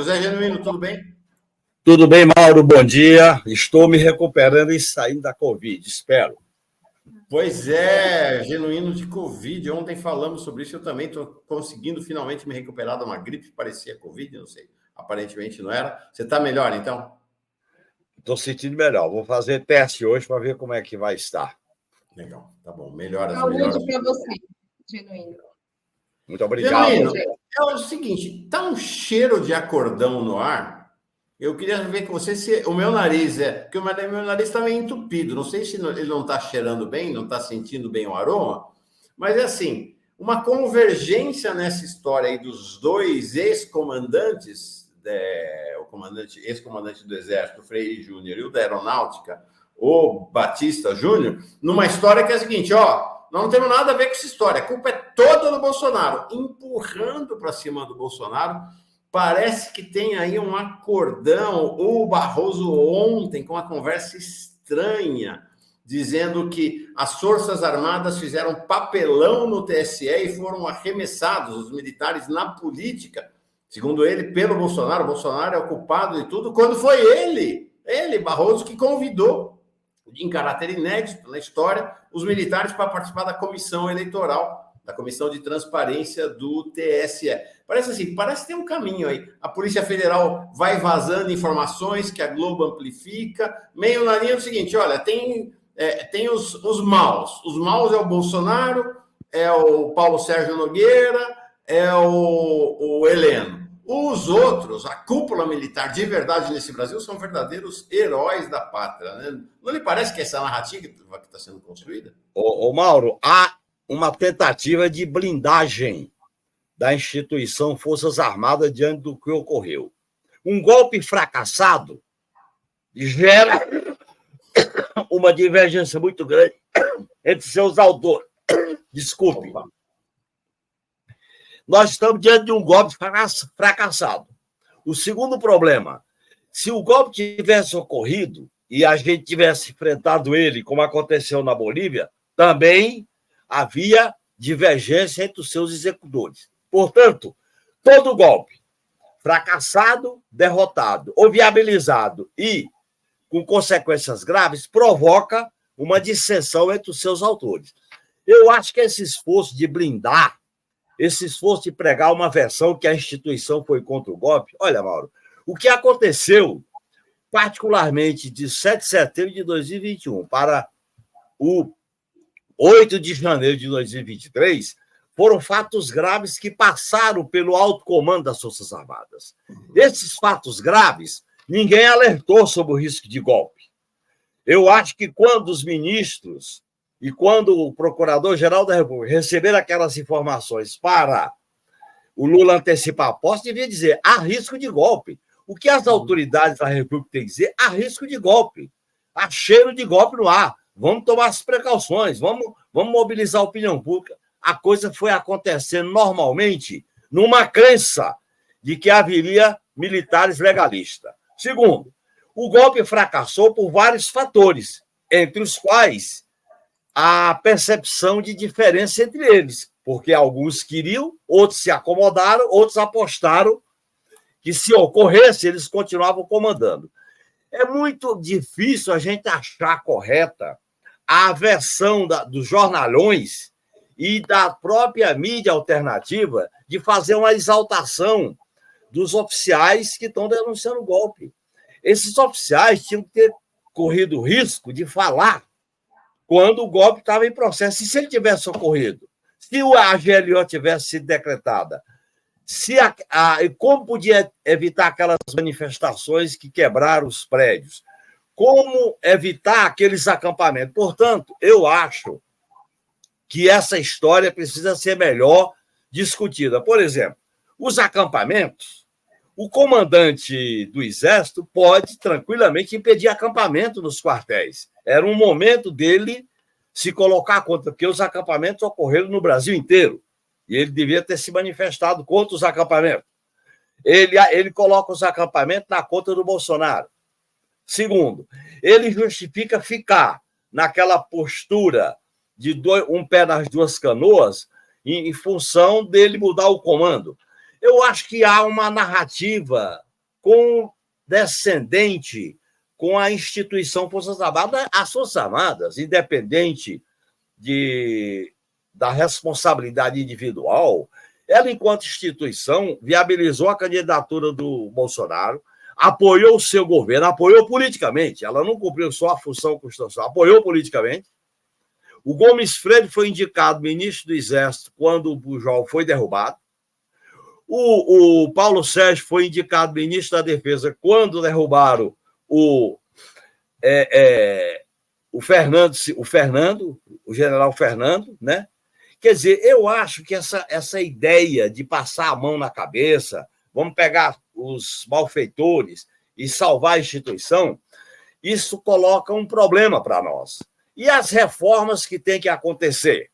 José Genuíno, tudo bem? Tudo bem, Mauro, bom dia. Estou me recuperando e saindo da Covid, espero. Pois é, genuíno de Covid. Ontem falamos sobre isso, eu também estou conseguindo finalmente me recuperar de uma gripe que parecia Covid, não sei, aparentemente não era. Você está melhor, então? Estou sentindo melhor. Vou fazer teste hoje para ver como é que vai estar. Legal, tá bom. Melhoras, melhoras. Saúde para você, Genuíno. Muito obrigado. Genuíno, é o seguinte, tá um cheiro de acordão no ar. Eu queria ver com você se o meu nariz porque o meu nariz está meio entupido. Não sei se ele não está cheirando bem, não está sentindo bem o aroma, mas é assim, uma convergência nessa história aí dos dois ex-comandantes, ex-comandante do Exército, Freire Júnior, e o da Aeronáutica, o Batista Júnior, numa história que é a seguinte, ó, nós não temos nada a ver com essa história, a culpa é toda do Bolsonaro, empurrando para cima do Bolsonaro. Parece que tem aí um acordão. O Barroso ontem, com uma conversa estranha, dizendo que as Forças Armadas fizeram papelão no TSE e foram arremessados, os militares, na política, segundo ele, pelo Bolsonaro. O Bolsonaro é o culpado de tudo, quando foi ele, Barroso, que convidou, em caráter inédito na história, os militares para participar da comissão eleitoral, da Comissão de Transparência do TSE. Parece que tem um caminho aí. A Polícia Federal vai vazando informações que a Globo amplifica, meio na linha do seguinte, olha, tem os maus. Os maus é o Bolsonaro, é o Paulo Sérgio Nogueira, é o Heleno. Os outros, a cúpula militar de verdade nesse Brasil, são verdadeiros heróis da pátria, né? Não lhe parece que essa narrativa que está sendo construída? Ô Mauro, há uma tentativa de blindagem da instituição Forças Armadas diante do que ocorreu. Um golpe fracassado gera uma divergência muito grande entre seus autores. Desculpe. Nós estamos diante de um golpe fracassado. O segundo problema, se o golpe tivesse ocorrido e a gente tivesse enfrentado ele, como aconteceu na Bolívia, também havia divergência entre os seus executores. Portanto, todo golpe fracassado, derrotado ou viabilizado e com consequências graves provoca uma dissensão entre os seus autores. Eu acho que esse esforço de blindar, esse esforço de pregar uma versão que a instituição foi contra o golpe, olha, Mauro, o que aconteceu, particularmente de 7 de setembro de 2021 para o 8 de janeiro de 2023, foram fatos graves que passaram pelo alto comando das Forças Armadas. Esses fatos graves, ninguém alertou sobre o risco de golpe. Eu acho que quando os ministros e quando o Procurador-Geral da República receberam aquelas informações para o Lula antecipar a posse, devia dizer, há risco de golpe. O que as autoridades da República têm que dizer? Há risco de golpe. Há cheiro de golpe no ar. Vamos tomar as precauções, vamos mobilizar a opinião pública. A coisa foi acontecendo normalmente numa crença de que haveria militares legalistas. Segundo, o golpe fracassou por vários fatores, entre os quais a percepção de diferença entre eles, porque alguns queriam, outros se acomodaram, outros apostaram que, se ocorresse, eles continuavam comandando. É muito difícil a gente achar correta a versão dos jornalhões e da própria mídia alternativa de fazer uma exaltação dos oficiais que estão denunciando o golpe. Esses oficiais tinham que ter corrido o risco de falar quando o golpe estava em processo. E se ele tivesse ocorrido? Se a GLO tivesse sido decretada? Como podia evitar aquelas manifestações que quebraram os prédios? Como evitar aqueles acampamentos? Portanto, eu acho que essa história precisa ser melhor discutida. Por exemplo, os acampamentos, o comandante do Exército pode tranquilamente impedir acampamento nos quartéis. Era um momento dele se colocar contra, porque os acampamentos ocorreram no Brasil inteiro. E ele devia ter se manifestado contra os acampamentos. Ele coloca os acampamentos na conta do Bolsonaro. Segundo, ele justifica ficar naquela postura de um pé nas duas canoas em função dele mudar o comando. Eu acho que há uma narrativa condescendente com a instituição Forças Armadas. As Forças Armadas, independente da responsabilidade individual, ela, enquanto instituição, viabilizou a candidatura do Bolsonaro, apoiou o seu governo, apoiou politicamente, ela não cumpriu só a função constitucional, apoiou politicamente. O Gomes Freire foi indicado ministro do Exército quando o Bujol foi derrubado. O Paulo Sérgio foi indicado ministro da Defesa quando derrubaram o general Fernando, né? Quer dizer, eu acho que essa ideia de passar a mão na cabeça, vamos pegar os malfeitores e salvar a instituição, isso coloca um problema para nós. E as reformas que têm que acontecer?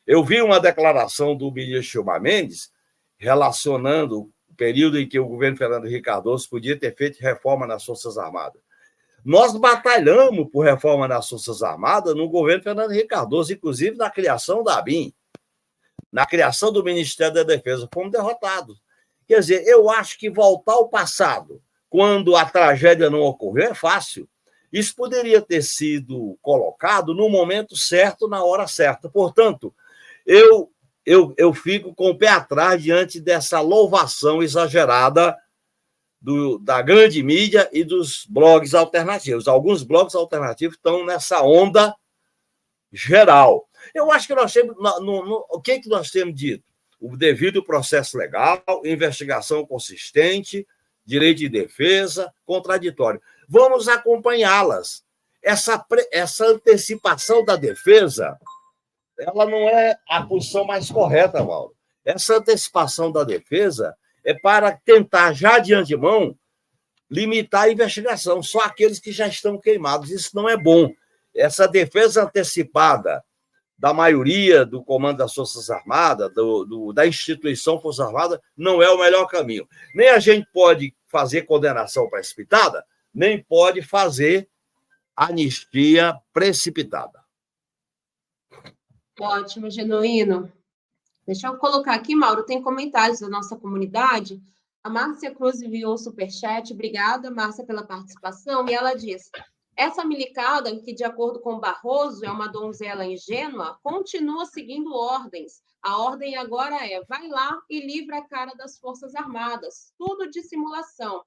Eu vi uma declaração do ministro Gilmar Mendes relacionando o período em que o governo Fernando Henrique Cardoso podia ter feito reforma nas Forças Armadas. Nós batalhamos por reforma nas Forças Armadas no governo Fernando Henrique Cardoso, inclusive na criação da ABIN, na criação do Ministério da Defesa. Fomos derrotados. Quer dizer, eu acho que voltar ao passado, quando a tragédia não ocorreu, é fácil. Isso poderia ter sido colocado no momento certo, na hora certa. Portanto, eu fico com o pé atrás diante dessa louvação exagerada da grande mídia e dos blogs alternativos. Alguns blogs alternativos estão nessa onda geral. Eu acho que nós temos... o que nós temos dito? O devido processo legal, investigação consistente, direito de defesa, contraditório. Vamos acompanhá-las. Essa antecipação da defesa, ela não é a posição mais correta, Mauro. Essa antecipação da defesa é para tentar, já de antemão, limitar a investigação. Só aqueles que já estão queimados. Isso não é bom. Essa defesa antecipada da maioria do comando das Forças Armadas, da instituição Forças Armadas, não é o melhor caminho. Nem a gente pode fazer condenação precipitada, nem pode fazer anistia precipitada. Ótimo, Genuíno. Deixa eu colocar aqui, Mauro, tem comentários da nossa comunidade. A Márcia Cruz enviou o superchat. Obrigada, Márcia, pela participação. E ela diz: essa milicada, que de acordo com Barroso é uma donzela ingênua, continua seguindo ordens. A ordem agora é: vai lá e livra a cara das Forças Armadas. Tudo de simulação.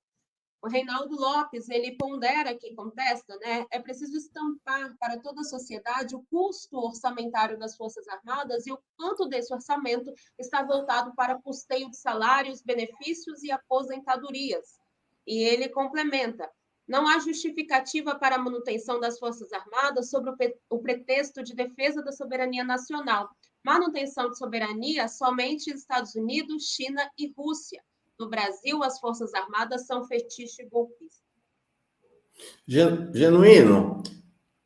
O Reinaldo Lopes, ele pondera aqui, contesta, né? É preciso estampar para toda a sociedade o custo orçamentário das Forças Armadas e o quanto desse orçamento está voltado para custeio de salários, benefícios e aposentadorias. E ele complementa: não há justificativa para a manutenção das Forças Armadas sobre o pretexto de defesa da soberania nacional. Manutenção de soberania somente Estados Unidos, China e Rússia. No Brasil, as Forças Armadas são fetiche golpista. Genuíno,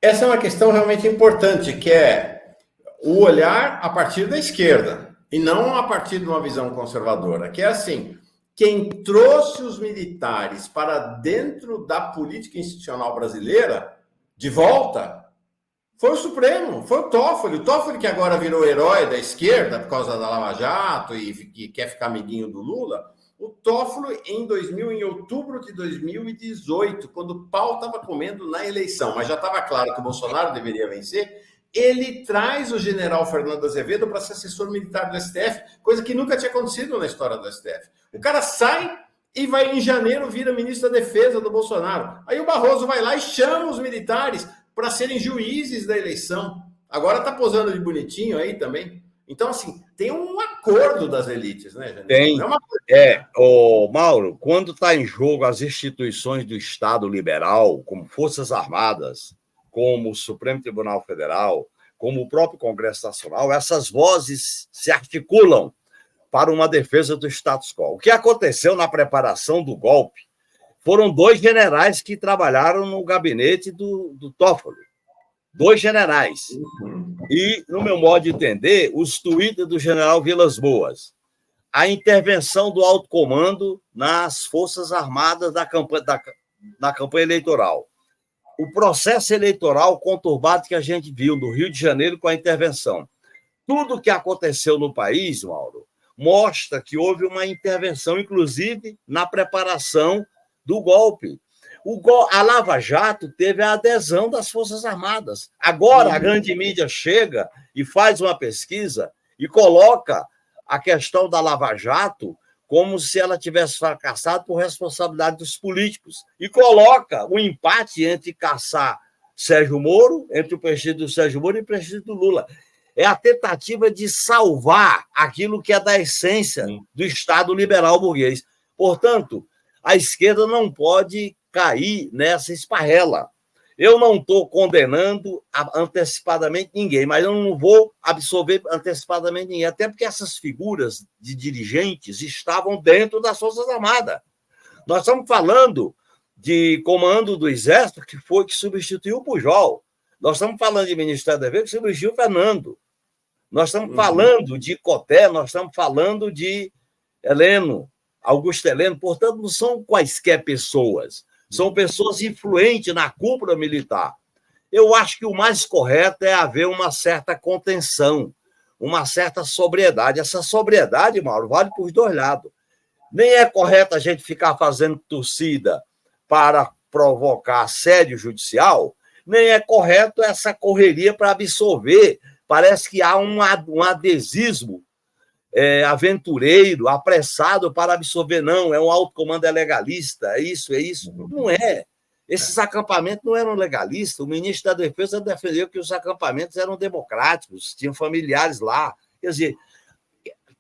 essa é uma questão realmente importante, que é o olhar a partir da esquerda, e não a partir de uma visão conservadora, que é assim: quem trouxe os militares para dentro da política institucional brasileira, de volta, foi o Supremo, foi o Toffoli. O Toffoli, que agora virou herói da esquerda por causa da Lava Jato e que quer ficar amiguinho do Lula. O Toffoli, em outubro de 2018, quando o pau estava comendo na eleição, mas já estava claro que o Bolsonaro deveria vencer, ele traz o general Fernando Azevedo para ser assessor militar do STF, coisa que nunca tinha acontecido na história do STF. O cara sai e vai, em janeiro, vira ministro da Defesa do Bolsonaro. Aí o Barroso vai lá e chama os militares para serem juízes da eleição. Agora está posando de bonitinho aí também. Então, assim, tem um acordo das elites, né, gente? Tem. Mauro, quando está em jogo as instituições do Estado liberal, como Forças Armadas, como o Supremo Tribunal Federal, como o próprio Congresso Nacional, essas vozes se articulam para uma defesa do status quo. O que aconteceu na preparação do golpe foram 2 generais que trabalharam no gabinete do Toffoli. 2 generais. E, no meu modo de entender, os tweets do general Vilas Boas, a intervenção do alto comando nas Forças Armadas na campanha eleitoral, o processo eleitoral conturbado que a gente viu no Rio de Janeiro com a intervenção. Tudo que aconteceu no país, Mauro, mostra que houve uma intervenção, inclusive, na preparação do golpe. A Lava Jato teve a adesão das Forças Armadas. Agora a grande mídia chega e faz uma pesquisa e coloca a questão da Lava Jato como se ela tivesse fracassado por responsabilidade dos políticos. E coloca o empate entre caçar Sérgio Moro, entre o prestígio do Sérgio Moro e o prestígio do Lula. É a tentativa de salvar aquilo que é da essência do Estado liberal burguês. Portanto, a esquerda não pode cair nessa esparrela. Eu não estou condenando antecipadamente ninguém, mas eu não vou absolver antecipadamente ninguém, até porque essas figuras de dirigentes estavam dentro das Forças Armadas. Nós estamos falando de comando do Exército, que foi que substituiu o Pujol. Nós estamos falando de Ministério da Defesa, que substituiu o Fernando. Nós estamos falando de Coté, nós estamos falando de Augusto Heleno. Portanto, não são quaisquer pessoas. São pessoas influentes na cúpula militar. Eu acho que o mais correto é haver uma certa contenção, uma certa sobriedade. Essa sobriedade, Mauro, vale para os dois lados. Nem é correto a gente ficar fazendo torcida para provocar assédio judicial, nem é correto essa correria para absorver. Parece que há um adesismo aventureiro, apressado para absorver. Não, é um alto comando legalista, é isso. Não é. Esses acampamentos não eram legalistas. O ministro da Defesa defendeu que os acampamentos eram democráticos, tinham familiares lá. Quer dizer,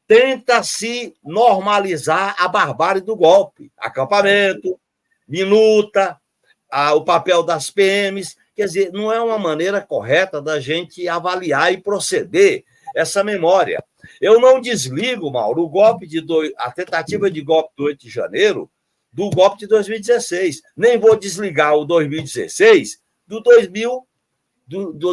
tenta-se normalizar a barbárie do golpe. Acampamento, minuta, o papel das PMs. Quer dizer, não é uma maneira correta da gente avaliar e proceder essa memória. Eu não desligo, Mauro, a tentativa de golpe do 8 de janeiro do golpe de 2016. Nem vou desligar o 2016 do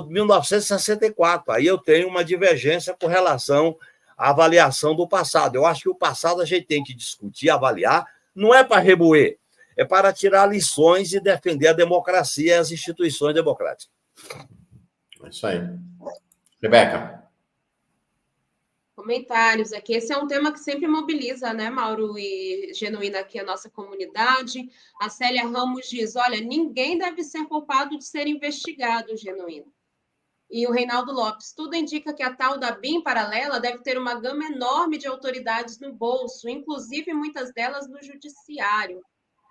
1964. Aí eu tenho uma divergência com relação à avaliação do passado. Eu acho que o passado a gente tem que discutir, avaliar, não é para remoer, é para tirar lições e defender a democracia e as instituições democráticas. É isso aí. Rebeca. Comentários aqui. Esse é um tema que sempre mobiliza, né, Mauro e Genuína, aqui a nossa comunidade. A Célia Ramos diz, olha, ninguém deve ser culpado de ser investigado, Genuína. E o Reinaldo Lopes, tudo indica que a tal da BIM paralela deve ter uma gama enorme de autoridades no bolso, inclusive muitas delas no judiciário.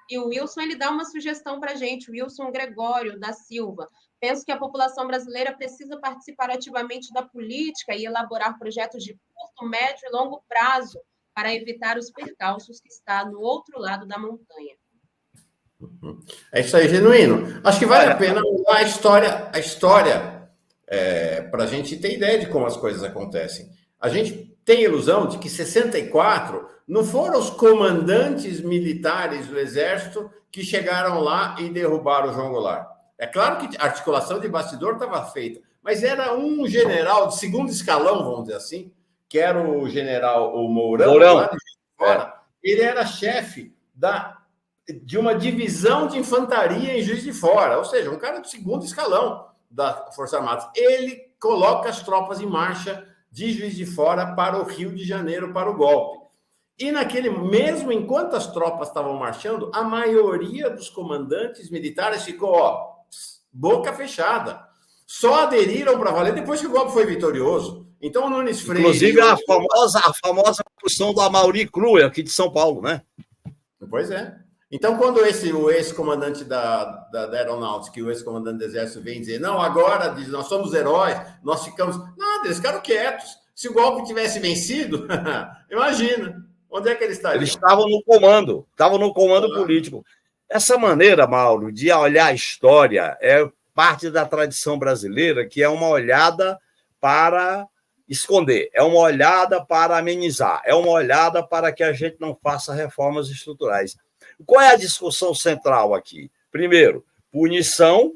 E o Wilson, ele dá uma sugestão para a gente, o Wilson Gregório da Silva. Penso que a população brasileira precisa participar ativamente da política e elaborar projetos de curto, médio e longo prazo para evitar os percalços que está no outro lado da montanha. É isso aí, Genuíno. Acho que vale a pena mudar a história para a gente ter ideia de como as coisas acontecem. A gente tem a ilusão de que 64 não foram os comandantes militares do Exército que chegaram lá e derrubaram o João Goulart. É claro que a articulação de bastidor estava feita, mas era um general de segundo escalão, vamos dizer assim, que era o general Mourão. Lá de fora. Ele era chefe de uma divisão de infantaria em Juiz de Fora, ou seja, um cara do segundo escalão das Forças Armadas. Ele coloca as tropas em marcha de Juiz de Fora para o Rio de Janeiro, para o golpe. E mesmo enquanto as tropas estavam marchando, a maioria dos comandantes militares ficou, boca fechada. Só aderiram para valer depois que o golpe foi vitorioso. Então, o Nunes Freire... Inclusive, a famosa posição do Amaury Clue, aqui de São Paulo, né? Pois é. Então, quando o ex-comandante da Aeronáutica e o ex-comandante do Exército vem dizer, não, agora nós somos heróis, nós ficamos... Nada, eles ficaram quietos. Se o golpe tivesse vencido, imagina, onde é que eles estariam? Eles estavam no comando político. Essa maneira, Mauro, de olhar a história é parte da tradição brasileira, que é uma olhada para esconder, é uma olhada para amenizar, é uma olhada para que a gente não faça reformas estruturais. Qual é a discussão central aqui? Primeiro, punição.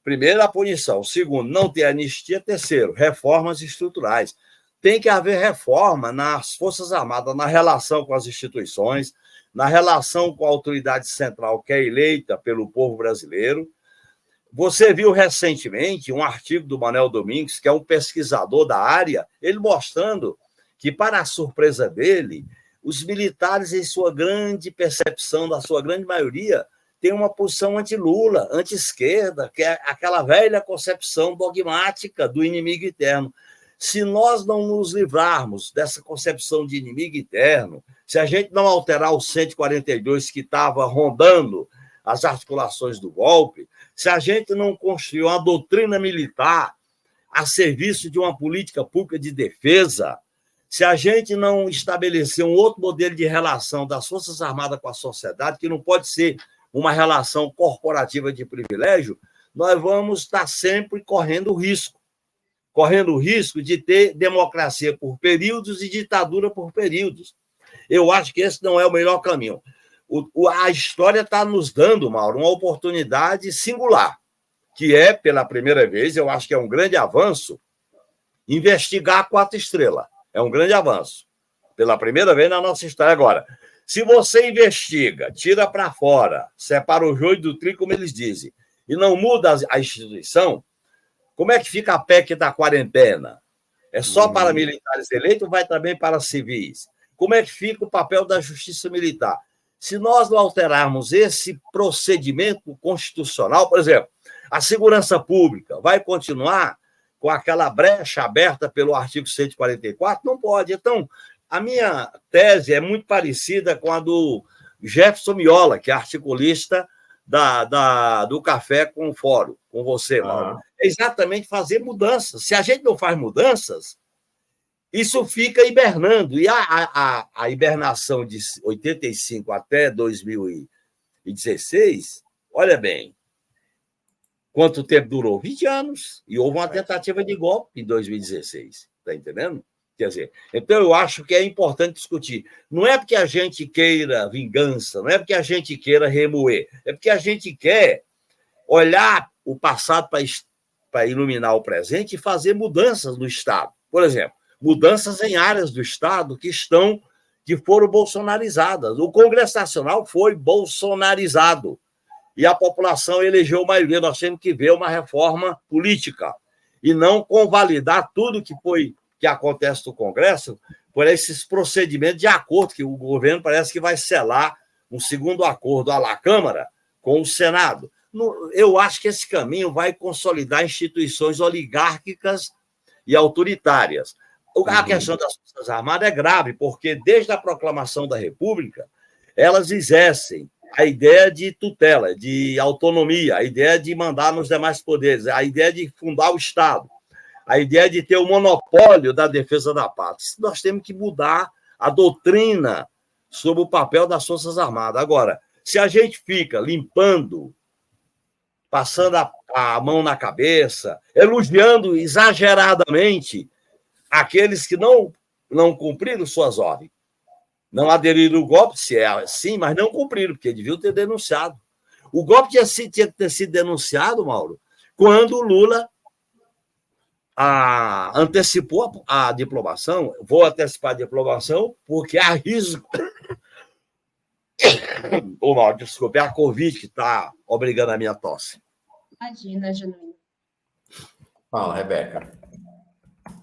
Primeiro, a punição. Segundo, não ter anistia. Terceiro, reformas estruturais. Tem que haver reforma nas Forças Armadas, na relação com as instituições, na relação com a autoridade central que é eleita pelo povo brasileiro. Você viu recentemente um artigo do Manuel Domingues, que é um pesquisador da área, ele mostrando que, para a surpresa dele, os militares, em sua grande percepção, da sua grande maioria, têm uma posição anti-Lula, anti-esquerda, que é aquela velha concepção dogmática do inimigo interno. Se nós não nos livrarmos dessa concepção de inimigo interno, se a gente não alterar o 142 que estava rondando as articulações do golpe, se a gente não construir uma doutrina militar a serviço de uma política pública de defesa, se a gente não estabelecer um outro modelo de relação das Forças Armadas com a sociedade, que não pode ser uma relação corporativa de privilégio, nós vamos estar sempre correndo o risco de ter democracia por períodos e ditadura por períodos. Eu acho que esse não é o melhor caminho. A história está nos dando, Mauro, uma oportunidade singular, que é, pela primeira vez, eu acho que é um grande avanço, investigar a 4 estrelas. É um grande avanço. Pela primeira vez na nossa história. Agora, se você investiga, tira para fora, separa o joio do trigo, como eles dizem, e não muda a instituição, como é que fica a PEC da quarentena? É só para militares eleitos ou vai também para civis? Como é que fica o papel da justiça militar? Se nós não alterarmos esse procedimento constitucional, por exemplo, a segurança pública vai continuar com aquela brecha aberta pelo artigo 144? Não pode. Então, a minha tese é muito parecida com a do Jefferson Miola, que é articulista do Café com o Fórum, com você, Mauro. É exatamente fazer mudanças. Se a gente não faz mudanças, isso fica hibernando. E a hibernação de 85 até 2016, olha bem, quanto tempo durou? 20 anos. E houve uma tentativa de golpe em 2016. Está entendendo? Quer dizer, então eu acho que é importante discutir. Não é porque a gente queira vingança, não é porque a gente queira remoer, é porque a gente quer olhar o passado para iluminar o presente e fazer mudanças no Estado. Por exemplo, mudanças em áreas do Estado que foram bolsonarizadas. O Congresso Nacional foi bolsonarizado. E a população elegeu maioria. Nós temos que ver uma reforma política e não convalidar tudo que acontece no Congresso por esses procedimentos de acordo, que o governo parece que vai selar um segundo acordo à la Câmara com o Senado. Eu acho que esse caminho vai consolidar instituições oligárquicas e autoritárias. A questão das Forças Armadas é grave, porque desde a proclamação da República, elas exercem a ideia de tutela, de autonomia, a ideia de mandar nos demais poderes, a ideia de fundar o Estado, a ideia de ter o monopólio da defesa da pátria. Nós temos que mudar a doutrina sobre o papel das Forças Armadas. Agora, se a gente fica limpando, passando a mão na cabeça, elogiando exageradamente aqueles que não cumpriram suas ordens, não aderiram ao golpe, se é assim, mas não cumpriram, porque deviam ter denunciado. O golpe tinha que ter sido denunciado, Mauro, quando o Lula antecipou a diplomação. Vou antecipar a diplomação porque há risco. Mauro, desculpe, é a Covid que está obrigando a minha tosse. Imagina, Genuíno. Fala, Rebeca.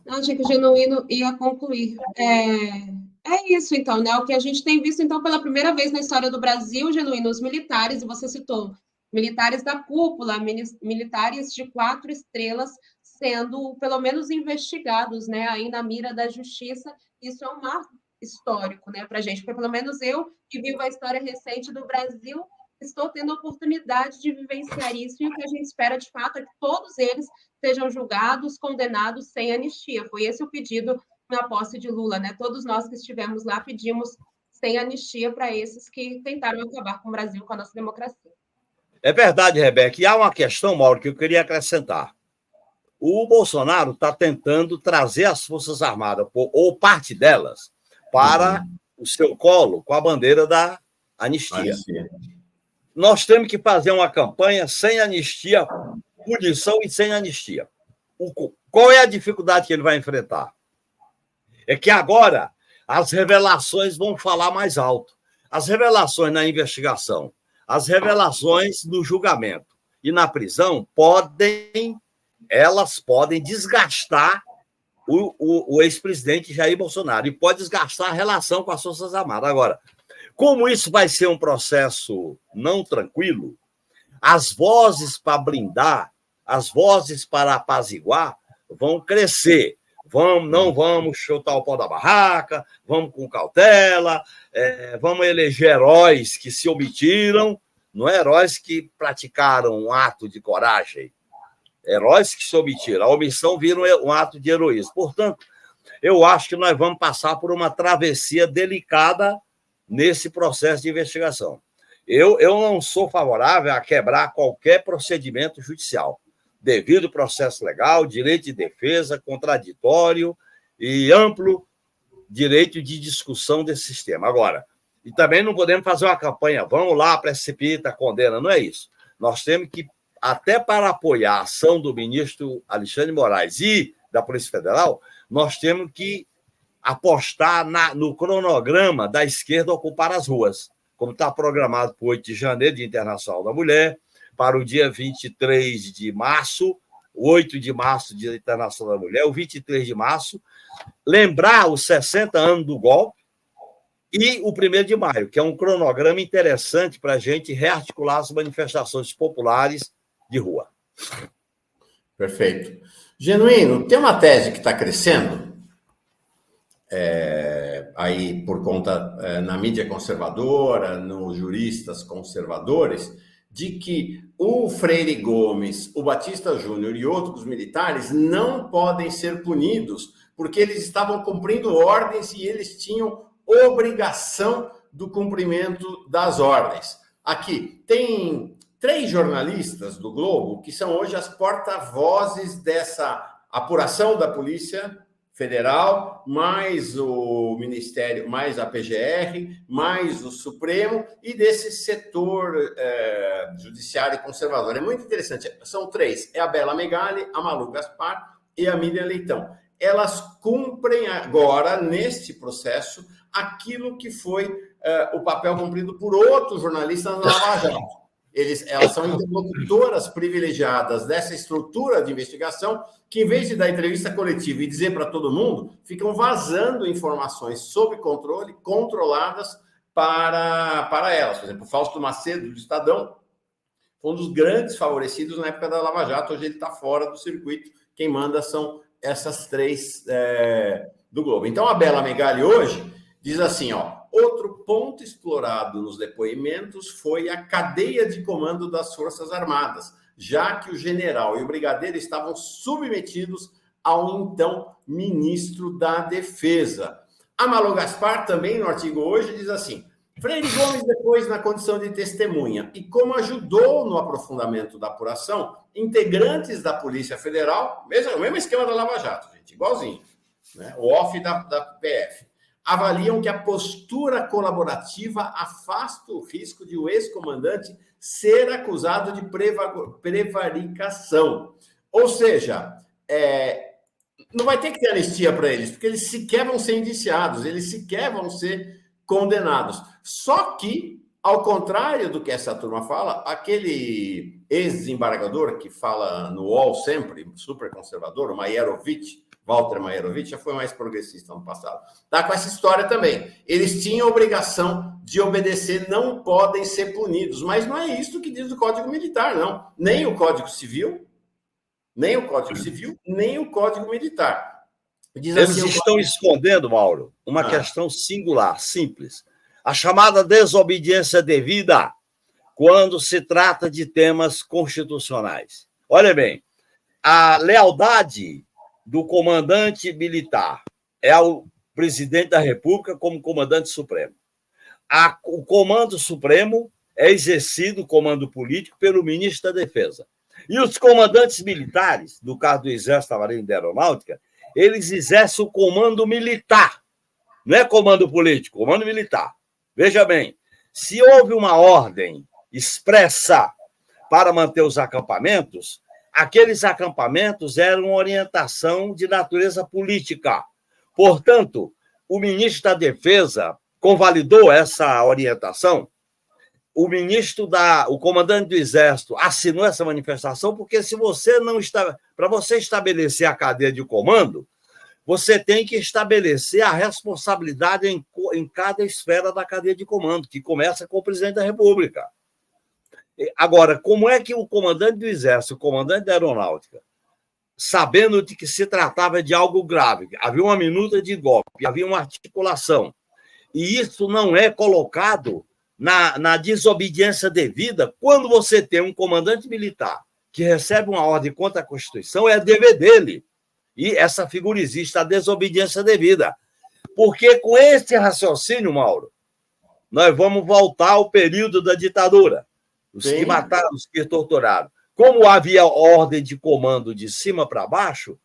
Não, achei que o Genuíno ia concluir. É isso, então, né? O que a gente tem visto, então, pela primeira vez na história do Brasil, Genuíno, os militares, e você citou, militares da cúpula, militares de 4 estrelas, sendo, pelo menos, investigados, né? Aí na mira da justiça. Isso é um marco histórico, né, para a gente, porque pelo menos eu, que vivo a história recente do Brasil, estou tendo a oportunidade de vivenciar isso, e o que a gente espera, de fato, é que todos eles sejam julgados, condenados sem anistia. Foi esse o pedido na posse de Lula, né? Todos nós que estivemos lá pedimos sem anistia para esses que tentaram acabar com o Brasil, com a nossa democracia. É verdade, Rebeca. E há uma questão, Mauro, que eu queria acrescentar. O Bolsonaro está tentando trazer as Forças Armadas, ou parte delas, para o seu colo com a bandeira da anistia. Nós temos que fazer uma campanha sem anistia, punição e sem anistia. Qual é a dificuldade que ele vai enfrentar? É que agora as revelações vão falar mais alto. As revelações na investigação, as revelações no julgamento e na prisão podem desgastar o ex-presidente Jair Bolsonaro e pode desgastar a relação com as Forças Armadas. Agora, como isso vai ser um processo não tranquilo, as vozes para blindar, as vozes para apaziguar vão crescer. Não vamos chutar o pau da barraca, vamos com cautela, vamos eleger heróis que se omitiram, não é heróis que praticaram um ato de coragem, heróis que se omitiram. A omissão vira um ato de heroísmo. Portanto, eu acho que nós vamos passar por uma travessia delicada nesse processo de investigação. Eu não sou favorável a quebrar qualquer procedimento judicial, devido processo legal, direito de defesa, contraditório e amplo direito de discussão desse sistema. Agora, e também não podemos fazer uma campanha, vamos lá, precipita, condena, não é isso. Nós temos que, até para apoiar a ação do ministro Alexandre de Moraes e da Polícia Federal, nós temos que apostar no cronograma da esquerda ocupar as ruas, como está programado para o 8 de janeiro, Dia Internacional da Mulher, para o dia 23 de março, 8 de março, Dia Internacional da Mulher, o 23 de março, lembrar os 60 anos do golpe e o 1º de maio, que é um cronograma interessante para a gente rearticular as manifestações populares de rua. Perfeito. Genuíno, tem uma tese que está crescendo, aí por conta, na mídia conservadora, nos juristas conservadores, de que o Freire Gomes, o Batista Júnior e outros militares não podem ser punidos porque eles estavam cumprindo ordens e eles tinham obrigação do cumprimento das ordens. Aqui, tem 3 jornalistas do Globo que são hoje as porta-vozes dessa apuração da Polícia Federal, mais o Ministério, mais a PGR, mais o Supremo e desse setor judiciário conservador. É muito interessante. São 3. É a Bela Megali, a Malu Gaspar e a Miriam Leitão. Elas cumprem agora, neste processo, aquilo que foi o papel cumprido por outros jornalistas na Lava Jato. Elas são interlocutoras privilegiadas dessa estrutura de investigação que, em vez de dar entrevista coletiva e dizer para todo mundo, ficam vazando informações sob controle, controladas para elas. Por exemplo, o Fausto Macedo, do Estadão, foi um dos grandes favorecidos na época da Lava Jato. Hoje ele está fora do circuito. Quem manda são essas 3 do Globo. Então, a Bela Megali hoje diz assim, outro ponto explorado nos depoimentos foi a cadeia de comando das Forças Armadas, já que o general e o brigadeiro estavam submetidos ao então ministro da Defesa. A Malu Gaspar, também no artigo hoje, diz assim, Freire Gomes, depois na condição de testemunha, e como ajudou no aprofundamento da apuração, integrantes da Polícia Federal, o mesmo esquema da Lava Jato, gente, igualzinho, né? O off da PF, avaliam que a postura colaborativa afasta o risco de o ex-comandante ser acusado de prevaricação. Ou seja, não vai ter que ter anistia para eles, porque eles sequer vão ser indiciados, eles sequer vão ser condenados. Só que, ao contrário do que essa turma fala, aquele ex-desembargador que fala no UOL sempre, super conservador, o Maierovitch, Walter Maierovitch, já foi mais progressista no passado, está com essa história também. Eles tinham obrigação de obedecer, não podem ser punidos. Mas não é isso que diz o Código Militar, não. Nem o Código Civil, nem o Código Militar. Diz Eles assim, estão escondendo, Mauro, uma questão singular, simples. A chamada desobediência devida quando se trata de temas constitucionais. Olha bem, a lealdade do comandante militar é ao presidente da República como comandante supremo. O comando supremo é exercido, o comando político, pelo ministro da Defesa. E os comandantes militares, no caso do Exército, da Marinha e da Aeronáutica, eles exercem o comando militar. Não é comando político, comando militar. Veja bem, se houve uma ordem expressa para manter os acampamentos, aqueles acampamentos eram orientação de natureza política. Portanto, o ministro da Defesa convalidou essa orientação. O comandante do Exército assinou essa manifestação, porque se você não está, para você estabelecer a cadeia de comando, você tem que estabelecer a responsabilidade em cada esfera da cadeia de comando, que começa com o presidente da República. Agora, como é que o comandante do Exército, o comandante da Aeronáutica, sabendo de que se tratava de algo grave, havia uma minuta de golpe, havia uma articulação, e isso não é colocado na desobediência devida, quando você tem um comandante militar que recebe uma ordem contra a Constituição, é dever dele. E essa figura existe, a desobediência devida. Porque com esse raciocínio, Mauro, nós vamos voltar ao período da ditadura. Os que mataram, os que torturaram. Como havia ordem de comando de cima para baixo,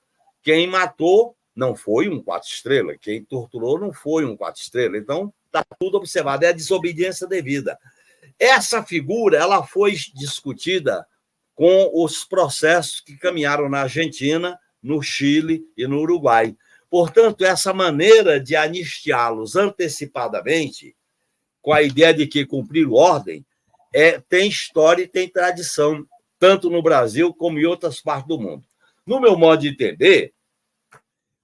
quem matou não foi um 4 estrelas, quem torturou não foi um 4 estrelas. Então, está tudo observado, é a desobediência devida. Essa figura ela foi discutida com os processos que caminharam na Argentina, no Chile e no Uruguai. Portanto, essa maneira de anistiá-los antecipadamente, com a ideia de que cumprir ordem, tem história e tem tradição, tanto no Brasil como em outras partes do mundo. No meu modo de entender,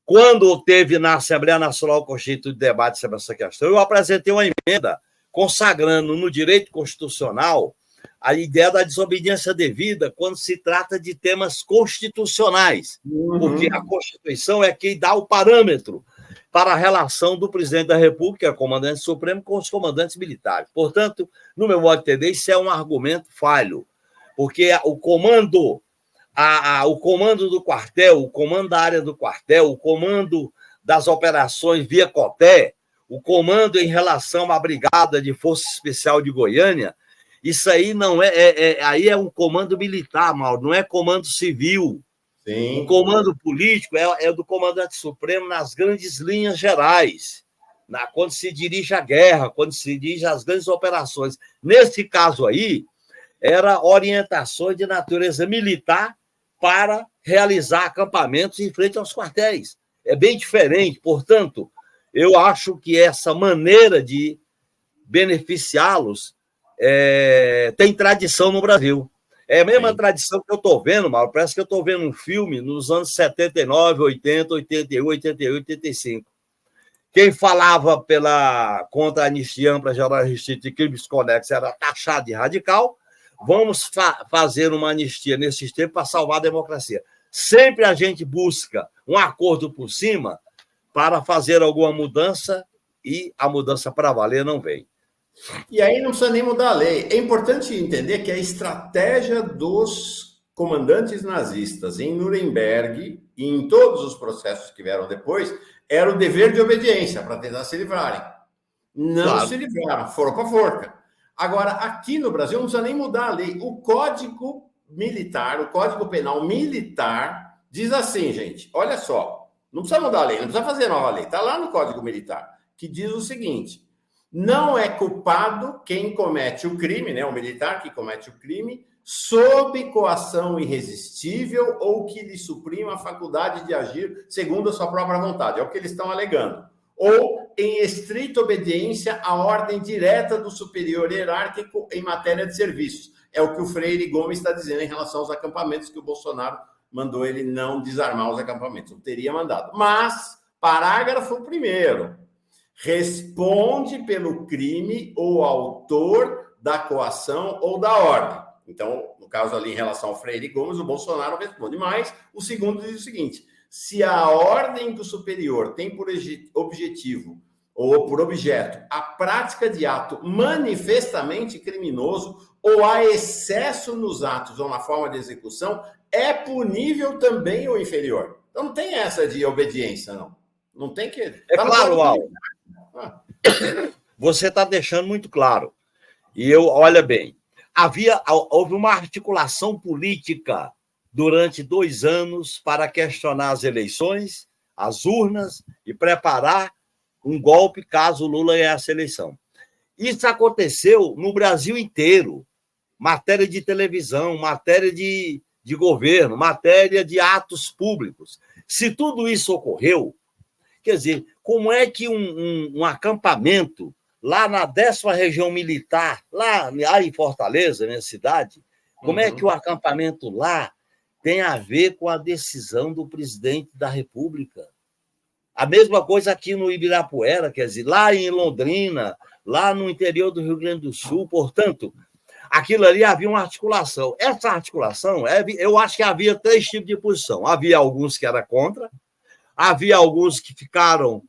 quando teve na Assembleia Nacional Constituinte debate sobre essa questão, eu apresentei uma emenda consagrando no direito constitucional a ideia da desobediência devida quando se trata de temas constitucionais, porque a Constituição é quem dá o parâmetro para a relação do presidente da República, comandante supremo, com os comandantes militares. Portanto, no meu modo de entender, isso é um argumento falho, porque o comando do quartel, o comando da área do quartel, o comando das operações via COTÉ, o comando em relação à Brigada de Força Especial de Goiânia, isso aí não aí é um comando militar, Mauro, não é comando civil. Sim. O comando político é do comandante supremo nas grandes linhas gerais, quando se dirige à guerra, quando se dirige às grandes operações. Nesse caso aí, era orientações de natureza militar para realizar acampamentos em frente aos quartéis. É bem diferente, portanto, eu acho que essa maneira de beneficiá-los tem tradição no Brasil. É a mesma tradição que eu estou vendo, Mauro. Parece que eu estou vendo um filme nos anos 79, 80, 81, 88, 85. Quem falava contra a anistia ampla geral restrita de crimes conexos era taxado de radical. Vamos fazer uma anistia nesse tempo para salvar a democracia. Sempre a gente busca um acordo por cima para fazer alguma mudança e a mudança para valer não vem. E aí não precisa nem mudar a lei. É importante entender que a estratégia dos comandantes nazistas em Nuremberg e em todos os processos que vieram depois era o dever de obediência para tentar se livrarem. Não se livraram, foram para a forca. Agora, aqui no Brasil, não precisa nem mudar a lei. O Código Militar, o Código Penal Militar, diz assim, gente, olha só, não precisa mudar a lei, não precisa fazer nova lei, está lá no Código Militar, que diz o seguinte: não é culpado quem comete o crime, né, o militar que comete o crime, sob coação irresistível ou que lhe suprima a faculdade de agir segundo a sua própria vontade. É o que eles estão alegando. Ou em estrita obediência à ordem direta do superior hierárquico em matéria de serviços. É o que o Freire Gomes está dizendo em relação aos acampamentos, que o Bolsonaro mandou ele não desarmar os acampamentos. Não teria mandado. Mas, parágrafo 1º, responde pelo crime o autor da coação ou da ordem. Então, no caso ali em relação ao Freire Gomes, o Bolsonaro responde. Mas o segundo diz o seguinte: se a ordem do superior tem por objetivo ou por objeto a prática de ato manifestamente criminoso ou há excesso nos atos ou na forma de execução, é punível também o inferior. Então não tem essa de obediência, não. Não tem que... É claro, Aldo. Você está deixando muito claro. E olha bem, houve uma articulação política durante 2 anos para questionar as eleições, as urnas e preparar um golpe caso o Lula ganhasse a eleição. Isso aconteceu no Brasil inteiro. Matéria de televisão, matéria de governo, matéria de atos públicos. Se tudo isso ocorreu, quer dizer, como é que um acampamento lá na 10ª região militar, lá em Fortaleza, minha cidade, como é que o acampamento lá tem a ver com a decisão do presidente da República? A mesma coisa aqui no Ibirapuera, quer dizer, lá em Londrina, lá no interior do Rio Grande do Sul. Portanto, aquilo ali havia uma articulação. Essa articulação, eu acho que havia 3 tipos de posição. Havia alguns que eram contra, havia alguns que ficaram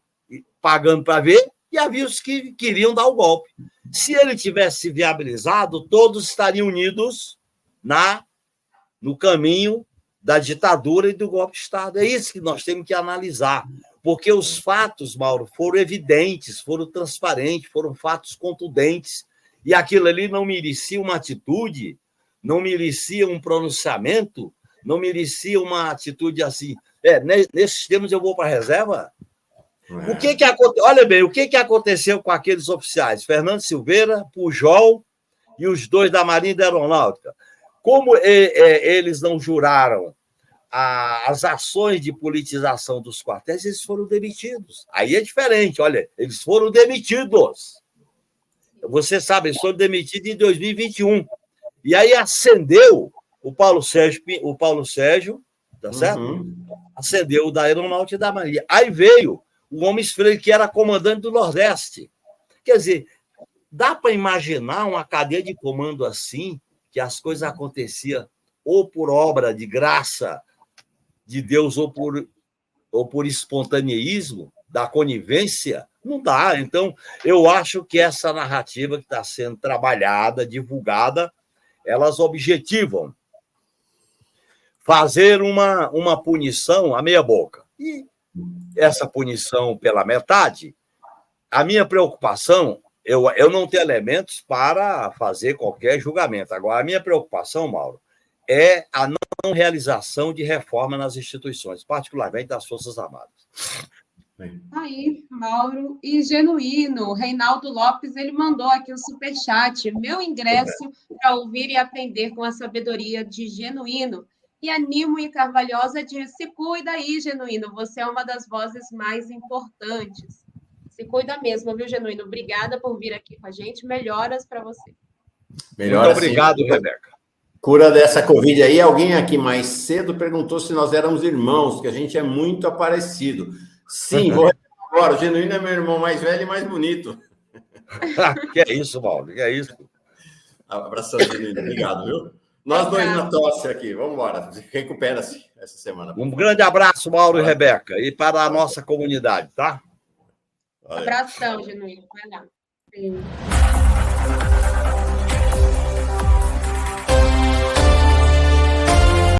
pagando para ver, e havia os que queriam dar o golpe. Se ele tivesse viabilizado, todos estariam unidos no caminho da ditadura e do golpe de Estado. É isso que nós temos que analisar, porque os fatos, Mauro, foram evidentes, foram transparentes, foram fatos contundentes, e aquilo ali não merecia uma atitude, não merecia um pronunciamento, não merecia uma atitude assim. Nesses termos eu vou para a reserva. Olha bem, o que aconteceu com aqueles oficiais? Fernando Silveira, Pujol e os 2 da Marinha e da Aeronáutica. Como eles não juraram as ações de politização dos quartéis, eles foram demitidos. Aí é diferente, olha, eles foram demitidos. Você sabe, eles foram demitidos em 2021. E aí acendeu o Paulo Sérgio, tá certo? Uhum. Acendeu o da Aeronáutica e da Marinha. Aí veio o Gomes Freire, que era comandante do Nordeste. Quer dizer, dá para imaginar uma cadeia de comando assim, que as coisas aconteciam ou por obra de graça de Deus ou por espontaneísmo, da conivência? Não dá. Então, eu acho que essa narrativa que está sendo trabalhada, divulgada, elas objetivam fazer uma punição à meia boca. E essa punição pela metade, a minha preocupação, eu não tenho elementos para fazer qualquer julgamento. Agora, a minha preocupação, Mauro, é a não realização de reforma nas instituições, particularmente das Forças Armadas. Aí, Mauro. E Genuíno, Reinaldo Lopes, ele mandou aqui o superchat. Meu ingresso para ouvir e aprender com a sabedoria de Genuíno. E a Nimo e Carvalhosa diz: se cuida aí, Genuíno, você é uma das vozes mais importantes. Se cuida mesmo, viu, Genuíno? Obrigada por vir aqui com a gente. Melhoras para você. Muito obrigado, Rebeca. Cura dessa Covid aí. Alguém aqui mais cedo perguntou se nós éramos irmãos, que a gente é muito parecido. Sim, vou agora. O Genuíno é meu irmão mais velho e mais bonito. Que é isso, Mauro? Que é isso? Abração, Genuíno. Obrigado, viu? Nós 2 na tosse aqui. Vamos embora. Recupera-se essa semana. Um grande abraço, Mauro e Rebeca, e para a nossa comunidade, tá? Abração, Genuíno. Vai lá.